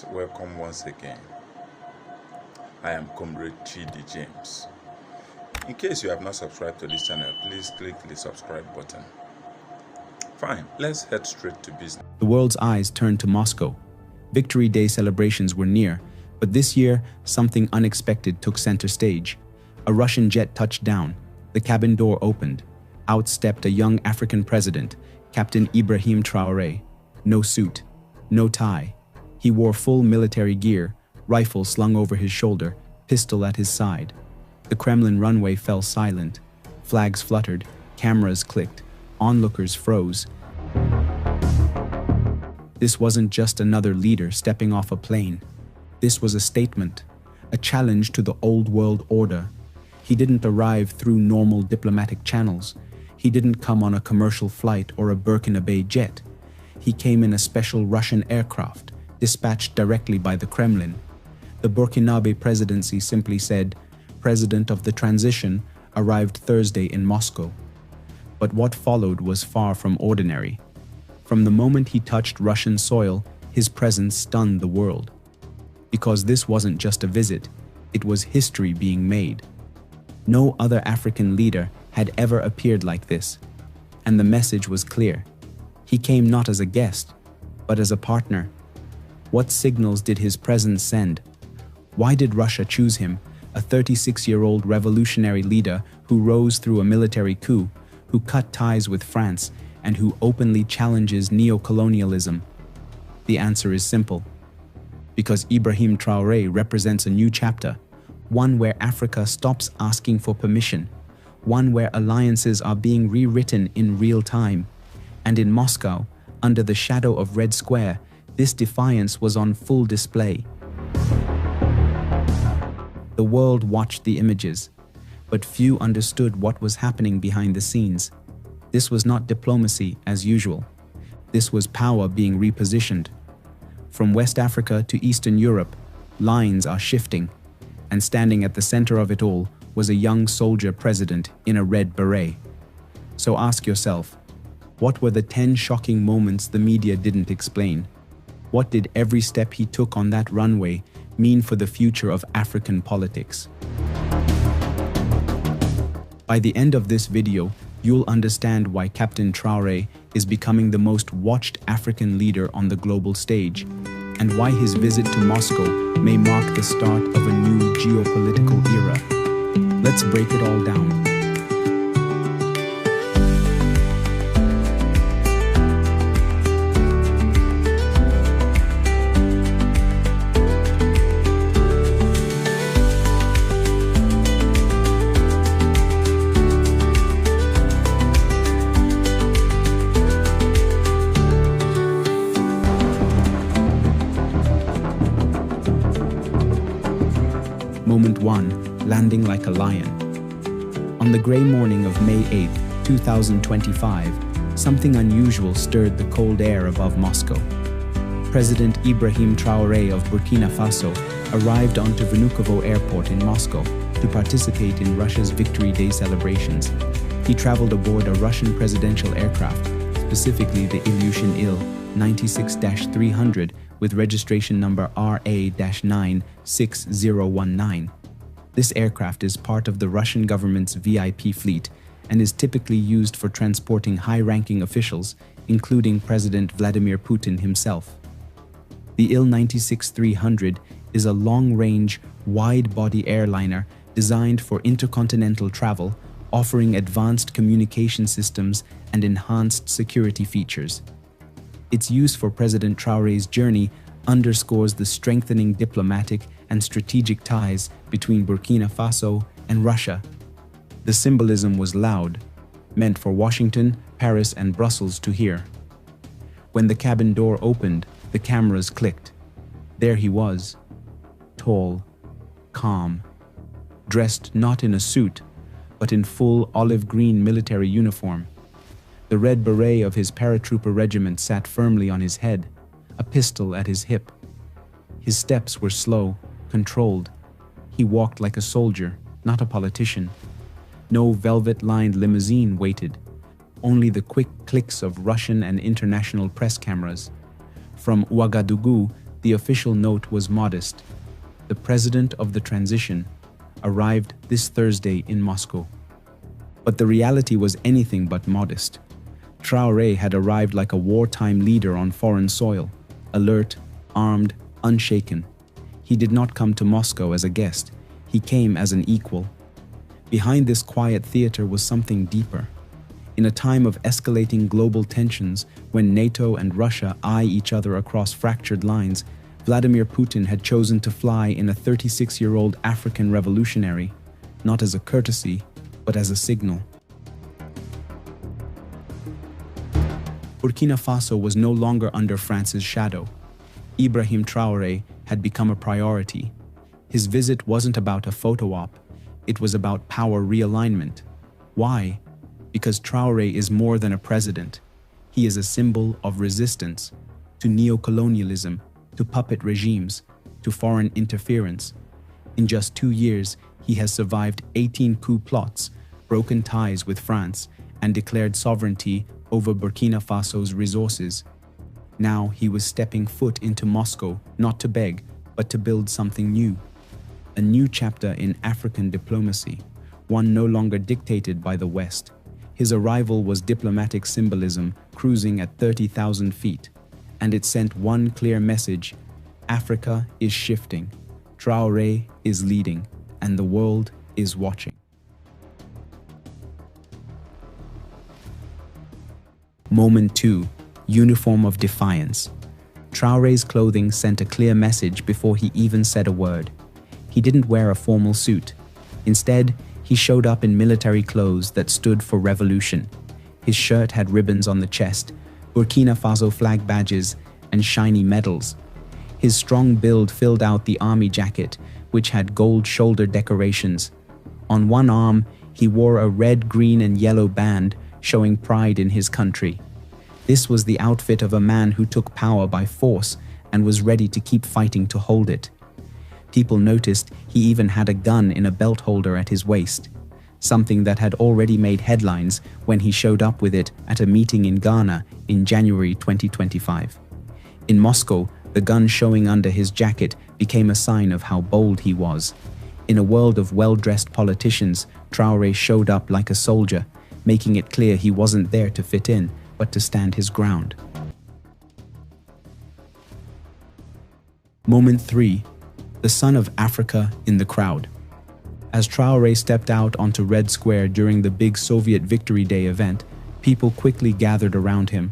Welcome once again. I am Comrade Chidi James. In case you have not subscribed to this channel, please click the subscribe button. Fine, let's head straight to business. The world's eyes turned to Moscow. Victory Day celebrations were near, but this year, something unexpected took center stage. A Russian jet touched down. The cabin door opened. Out stepped a young African president, Captain Ibrahim Traoré. No suit, no tie. He wore full military gear, rifle slung over his shoulder, pistol at his side. The Kremlin runway fell silent. Flags fluttered, cameras clicked, onlookers froze. This wasn't just another leader stepping off a plane. This was a statement, a challenge to the old world order. He didn't arrive through normal diplomatic channels. He didn't come on a commercial flight or a Burkina Bay jet. He came in a special Russian aircraft, dispatched directly by the Kremlin. The Burkinabe presidency simply said, "President of the transition arrived Thursday in Moscow." But what followed was far from ordinary. From the moment he touched Russian soil, his presence stunned the world. Because this wasn't just a visit, it was history being made. No other African leader had ever appeared like this. And the message was clear. He came not as a guest, but as a partner. What signals did his presence send? Why did Russia choose him, a 36-year-old revolutionary leader who rose through a military coup, who cut ties with France, and who openly challenges neo-colonialism? The answer is simple. Because Ibrahim Traoré represents a new chapter, one where Africa stops asking for permission, one where alliances are being rewritten in real time. And in Moscow, under the shadow of Red Square, this defiance was on full display. The world watched the images, but few understood what was happening behind the scenes. This was not diplomacy as usual. This was power being repositioned. From West Africa to Eastern Europe, lines are shifting, and standing at the center of it all was a young soldier president in a red beret. So ask yourself, what were the 10 shocking moments the media didn't explain? What did every step he took on that runway mean for the future of African politics? By the end of this video, you'll understand why Captain Traoré is becoming the most watched African leader on the global stage, and why his visit to Moscow may mark the start of a new geopolitical era. Let's break it all down. Moment 1. Landing like a lion. On the grey morning of May 8, 2025, something unusual stirred the cold air above Moscow. President Ibrahim Traoré of Burkina Faso arrived onto Vnukovo Airport in Moscow to participate in Russia's Victory Day celebrations. He traveled aboard a Russian presidential aircraft, specifically the Ilyushin Il-96-300 with registration number RA-96019. This aircraft is part of the Russian government's VIP fleet and is typically used for transporting high-ranking officials, including President Vladimir Putin himself. The Il-96-300 is a long-range, wide-body airliner designed for intercontinental travel, offering advanced communication systems and enhanced security features. Its use for President Traoré's journey underscores the strengthening diplomatic and strategic ties between Burkina Faso and Russia. The symbolism was loud, meant for Washington, Paris, and Brussels to hear. When the cabin door opened, the cameras clicked. There he was, tall, calm, dressed not in a suit, but in full olive-green military uniform. The red beret of his paratrooper regiment sat firmly on his head, a pistol at his hip. His steps were slow, controlled. He walked like a soldier, not a politician. No velvet-lined limousine waited, only the quick clicks of Russian and international press cameras. From Ouagadougou, The official note was modest. The president of the transition arrived this Thursday in Moscow. But the reality was anything but modest. Traoré had arrived like a wartime leader on foreign soil, alert, armed, unshaken. He did not come to Moscow as a guest. He came as an equal. Behind this quiet theater was something deeper. In a time of escalating global tensions, when NATO and Russia eye each other across fractured lines, Vladimir Putin had chosen to fly in a 36-year-old African revolutionary, not as a courtesy, but as a signal. Burkina Faso was no longer under France's shadow. Ibrahim Traoré had become a priority. His visit wasn't about a photo op, it was about power realignment. Why? Because Traoré is more than a president. He is a symbol of resistance to neocolonialism, to puppet regimes, to foreign interference. In just 2 years, he has survived 18 coup plots, broken ties with France, and declared sovereignty over Burkina Faso's resources. Now he was stepping foot into Moscow, not to beg, but to build something new. A new chapter in African diplomacy, one no longer dictated by the West. His arrival was diplomatic symbolism cruising at 30,000 feet, and it sent one clear message: Africa is shifting, Traoré is leading, and the world is watching. Moment 2. Uniform of defiance. Traoré's clothing sent a clear message before he even said a word. He didn't wear a formal suit. Instead, he showed up in military clothes that stood for revolution. His shirt had ribbons on the chest, Burkina Faso flag badges, and shiny medals. His strong build filled out the army jacket, which had gold shoulder decorations. On one arm, he wore a red, green, and yellow band, showing pride in his country. This was the outfit of a man who took power by force and was ready to keep fighting to hold it. People noticed he even had a gun in a belt holder at his waist, something that had already made headlines when he showed up with it at a meeting in Ghana in January 2025. In Moscow, the gun showing under his jacket became a sign of how bold he was. In a world of well-dressed politicians, Traoré showed up like a soldier, making it clear he wasn't there to fit in, but to stand his ground. Moment 3. The son of Africa in the crowd. As Traoré stepped out onto Red Square during the big Soviet Victory Day event, people quickly gathered around him.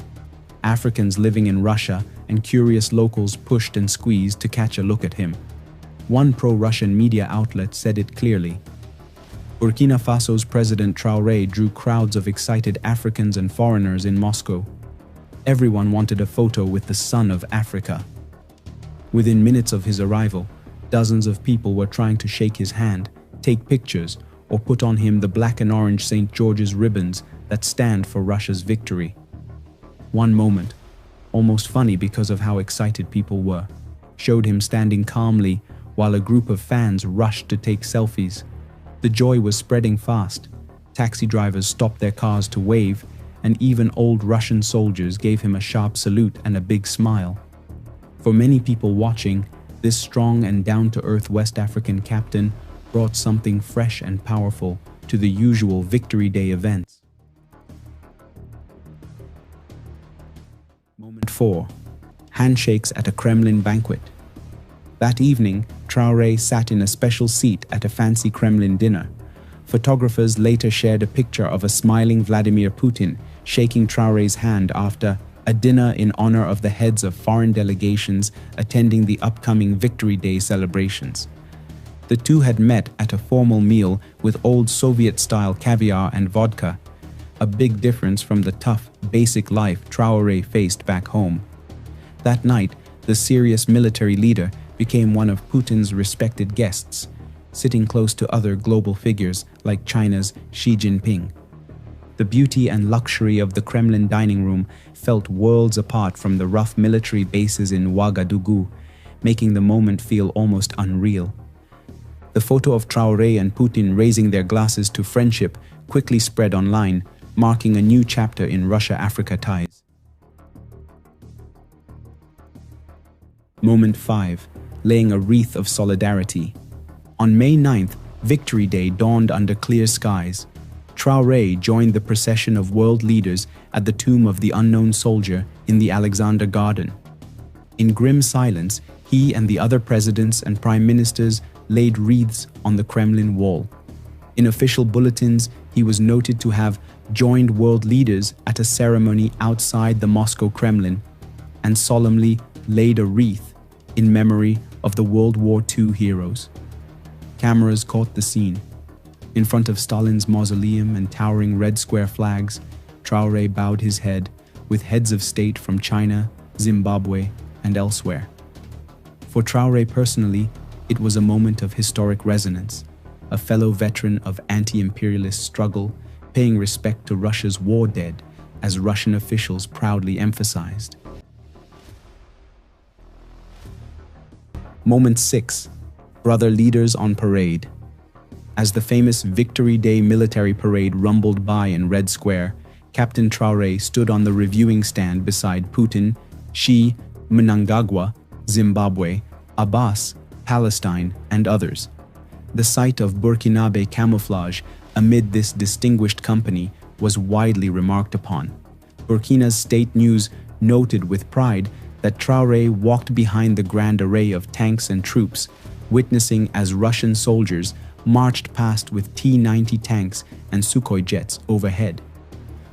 Africans living in Russia and curious locals pushed and squeezed to catch a look at him. One pro-Russian media outlet said it clearly. Burkina Faso's President Traoré drew crowds of excited Africans and foreigners in Moscow. Everyone wanted a photo with the son of Africa. Within minutes of his arrival, dozens of people were trying to shake his hand, take pictures, or put on him the black and orange St. George's ribbons that stand for Russia's victory. One moment, almost funny because of how excited people were, showed him standing calmly while a group of fans rushed to take selfies. The joy was spreading fast. Taxi drivers stopped their cars to wave, and even old Russian soldiers gave him a sharp salute and a big smile. For many people watching, this strong and down-to-earth West African captain brought something fresh and powerful to the usual Victory Day events. Moment 4. Handshakes at a Kremlin banquet. That evening, Traoré sat in a special seat at a fancy Kremlin dinner. Photographers later shared a picture of a smiling Vladimir Putin shaking Traoré's hand after a dinner in honor of the heads of foreign delegations attending the upcoming Victory Day celebrations. The two had met at a formal meal with old Soviet-style caviar and vodka, a big difference from the tough, basic life Traoré faced back home. That night, the serious military leader became one of Putin's respected guests, sitting close to other global figures like China's Xi Jinping. The beauty and luxury of the Kremlin dining room felt worlds apart from the rough military bases in Ouagadougou, making the moment feel almost unreal. The photo of Traoré and Putin raising their glasses to friendship quickly spread online, marking a new chapter in Russia-Africa ties. Moment 5. Laying a wreath of solidarity. On May 9th, Victory Day dawned under clear skies. Traoré joined the procession of world leaders at the tomb of the unknown soldier in the Alexander Garden. In grim silence, he and the other presidents and prime ministers laid wreaths on the Kremlin wall. In official bulletins, he was noted to have joined world leaders at a ceremony outside the Moscow Kremlin and solemnly laid a wreath in memory of the World War II heroes. Cameras caught the scene. In front of Stalin's mausoleum and towering red square flags, Traoré bowed his head with heads of state from China, Zimbabwe, and elsewhere. For Traoré personally, it was a moment of historic resonance, a fellow veteran of anti-imperialist struggle paying respect to Russia's war dead, as Russian officials proudly emphasized. Moment 6. Brother leaders on parade. As the famous Victory Day military parade rumbled by in Red Square, Captain Traoré stood on the reviewing stand beside Putin, Xi, Mnangagwa, Zimbabwe, Abbas, Palestine, and others. The sight of Burkinabe camouflage amid this distinguished company was widely remarked upon. Burkina's state news noted with pride that Traoré walked behind the grand array of tanks and troops, witnessing as Russian soldiers marched past with T-90 tanks and Sukhoi jets overhead.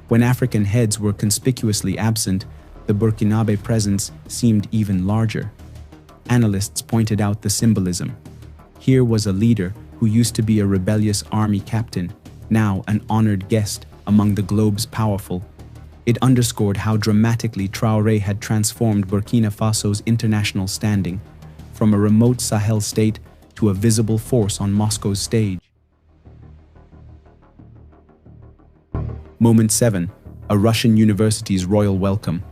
When African heads were conspicuously absent, the Burkinabe presence seemed even larger. Analysts pointed out the symbolism. Here was a leader who used to be a rebellious army captain, now an honored guest among the globe's powerful. It underscored how dramatically Traoré had transformed Burkina Faso's international standing, from a remote Sahel state to a visible force on Moscow's stage. Moment 7. A Russian university's royal welcome.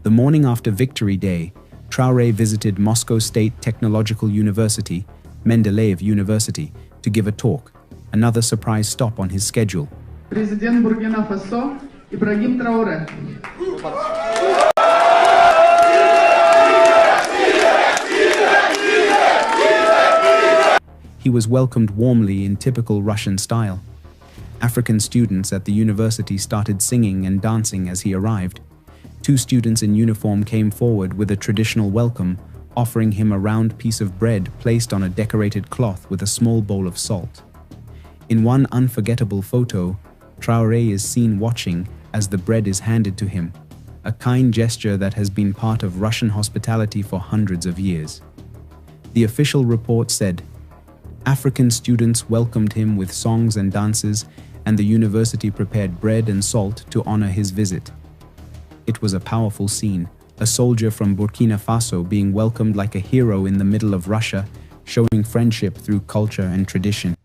The morning after Victory Day, Traoré visited Moscow State Technological University, Mendeleev University, to give a talk, another surprise stop on his schedule. President Burkina Faso, Ibrahim Traoré. He was welcomed warmly in typical Russian style. African students at the university started singing and dancing as he arrived. 2 students in uniform came forward with a traditional welcome, offering him a round piece of bread placed on a decorated cloth with a small bowl of salt. In one unforgettable photo, Traoré is seen watching as the bread is handed to him, a kind gesture that has been part of Russian hospitality for hundreds of years. The official report said, African students welcomed him with songs and dances, and the university prepared bread and salt to honor his visit. It was a powerful scene, a soldier from Burkina Faso being welcomed like a hero in the middle of Russia, showing friendship through culture and tradition.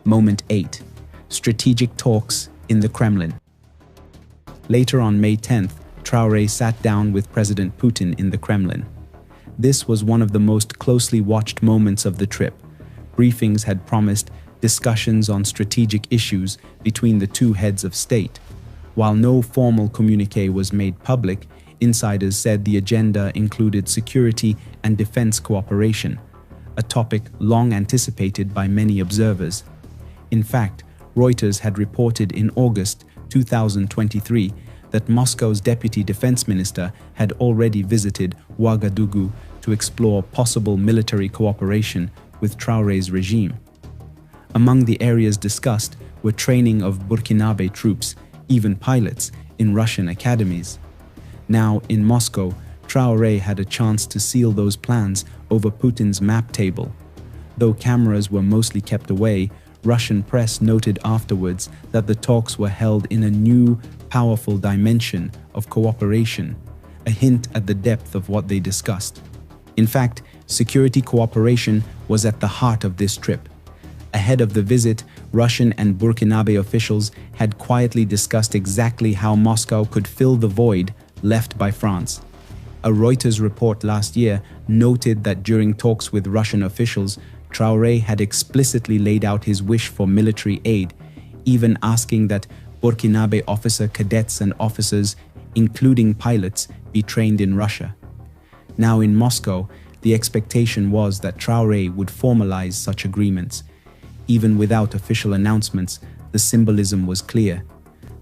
Moment 8. Strategic talks in the Kremlin. Later on May 10th, Traoré sat down with President Putin in the Kremlin. This was one of the most closely watched moments of the trip. Briefings had promised discussions on strategic issues between the 2 heads of state. While no formal communique was made public, insiders said the agenda included security and defense cooperation, a topic long anticipated by many observers. In fact, Reuters had reported in August 2023 that Moscow's deputy defense minister had already visited Ouagadougou to explore possible military cooperation with Traoré's regime. Among the areas discussed were training of Burkinabe troops, even pilots, in Russian academies. Now, in Moscow, Traoré had a chance to seal those plans over Putin's map table. Though cameras were mostly kept away, Russian press noted afterwards that the talks were held in a new, powerful dimension of cooperation, a hint at the depth of what they discussed. In fact, security cooperation was at the heart of this trip. Ahead of the visit, Russian and Burkinabe officials had quietly discussed exactly how Moscow could fill the void left by France. A Reuters report last year noted that during talks with Russian officials, Traoré had explicitly laid out his wish for military aid, even asking that Burkinabe officer cadets and officers including pilots, be trained in Russia. Now in Moscow, the expectation was that Traoré would formalize such agreements. Even without official announcements, the symbolism was clear.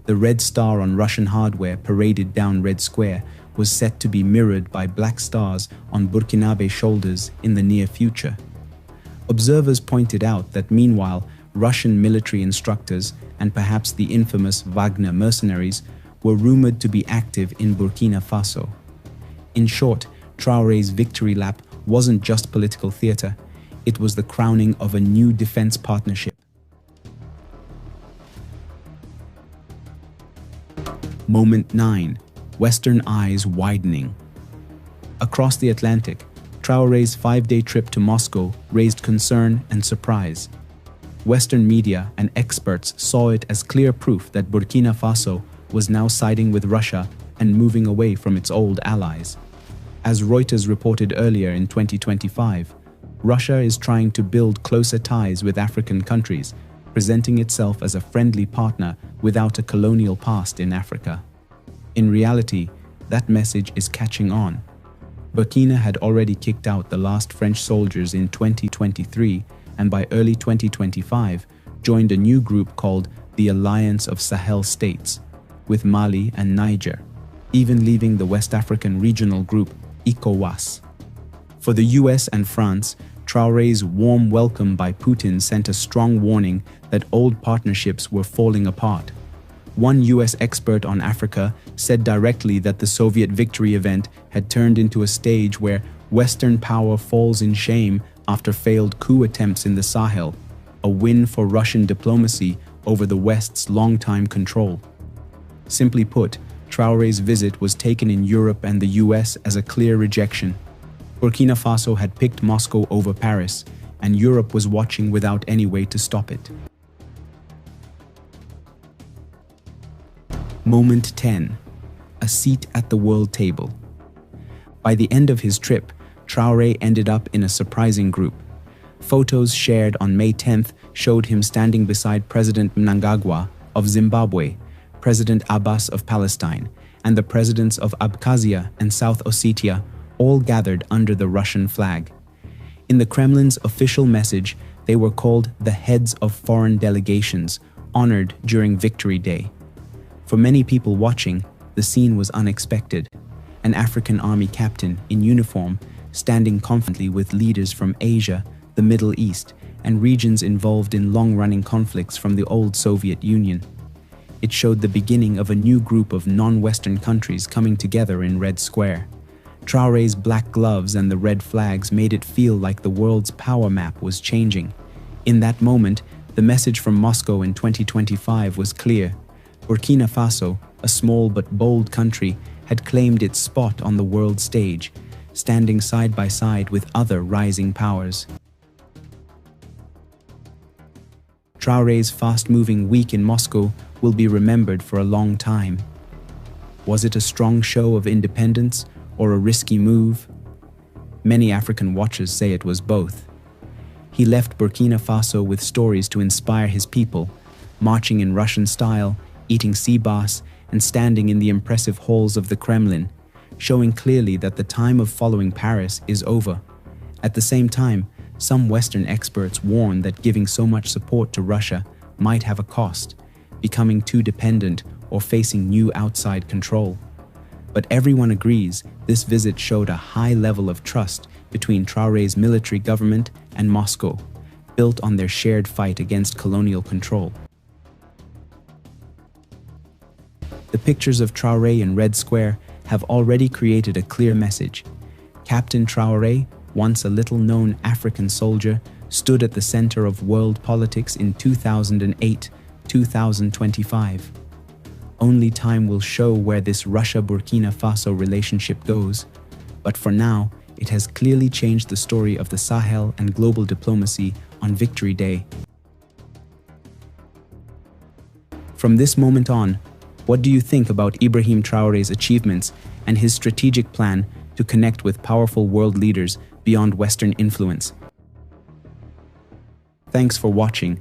The red star on Russian hardware paraded down Red Square was set to be mirrored by black stars on Burkinabe shoulders in the near future. Observers pointed out that meanwhile, Russian military instructors and perhaps the infamous Wagner mercenaries were rumored to be active in Burkina Faso. In short, Traoré's victory lap wasn't just political theater, it was the crowning of a new defense partnership. Moment 9. Western eyes widening. Across the Atlantic, Traoré's 5-day trip to Moscow raised concern and surprise. Western media and experts saw it as clear proof that Burkina Faso was now siding with Russia and moving away from its old allies. As Reuters reported earlier in 2025, Russia is trying to build closer ties with African countries, presenting itself as a friendly partner without a colonial past in Africa. In reality, that message is catching on. Burkina had already kicked out the last French soldiers in 2023 and by early 2025 joined a new group called the Alliance of Sahel States, with Mali and Niger, even leaving the West African regional group ECOWAS. For the US and France, Traoré's warm welcome by Putin sent a strong warning that old partnerships were falling apart. One US expert on Africa said directly that the Soviet victory event had turned into a stage where Western power falls in shame after failed coup attempts in the Sahel, a win for Russian diplomacy over the West's longtime control. Simply put, Traoré's visit was taken in Europe and the US as a clear rejection. Burkina Faso had picked Moscow over Paris, and Europe was watching without any way to stop it. Moment 10. A seat at the world table. By the end of his trip, Traoré ended up in a surprising group. Photos shared on May 10th showed him standing beside President Mnangagwa of Zimbabwe, President Abbas of Palestine, and the presidents of Abkhazia and South Ossetia, all gathered under the Russian flag. In the Kremlin's official message, they were called the heads of foreign delegations, honored during Victory Day. For many people watching, the scene was unexpected. An African army captain in uniform standing confidently with leaders from Asia, the Middle East, and regions involved in long-running conflicts from the old Soviet Union. It showed the beginning of a new group of non-Western countries coming together in Red Square. Traoré's black gloves and the red flags made it feel like the world's power map was changing. In that moment, the message from Moscow in 2025 was clear. Burkina Faso, a small but bold country, had claimed its spot on the world stage, standing side by side with other rising powers. Traoré's fast-moving week in Moscow will be remembered for a long time. Was it a strong show of independence or a risky move? Many African watchers say it was both. He left Burkina Faso with stories to inspire his people, marching in Russian style, eating sea bass, and standing in the impressive halls of the Kremlin, showing clearly that the time of following Paris is over. At the same time, some Western experts warn that giving so much support to Russia might have a cost, becoming too dependent or facing new outside control. But everyone agrees this visit showed a high level of trust between Traoré's military government and Moscow, built on their shared fight against colonial control. The pictures of Traoré in Red Square have already created a clear message. Captain Traoré, once a little-known African soldier, stood at the center of world politics in 2008-2025. Only time will show where this Russia-Burkina Faso relationship goes, but for now, it has clearly changed the story of the Sahel and global diplomacy on Victory Day. From this moment on, what do you think about Ibrahim Traoré's achievements and his strategic plan to connect with powerful world leaders beyond Western influence? Thanks for watching.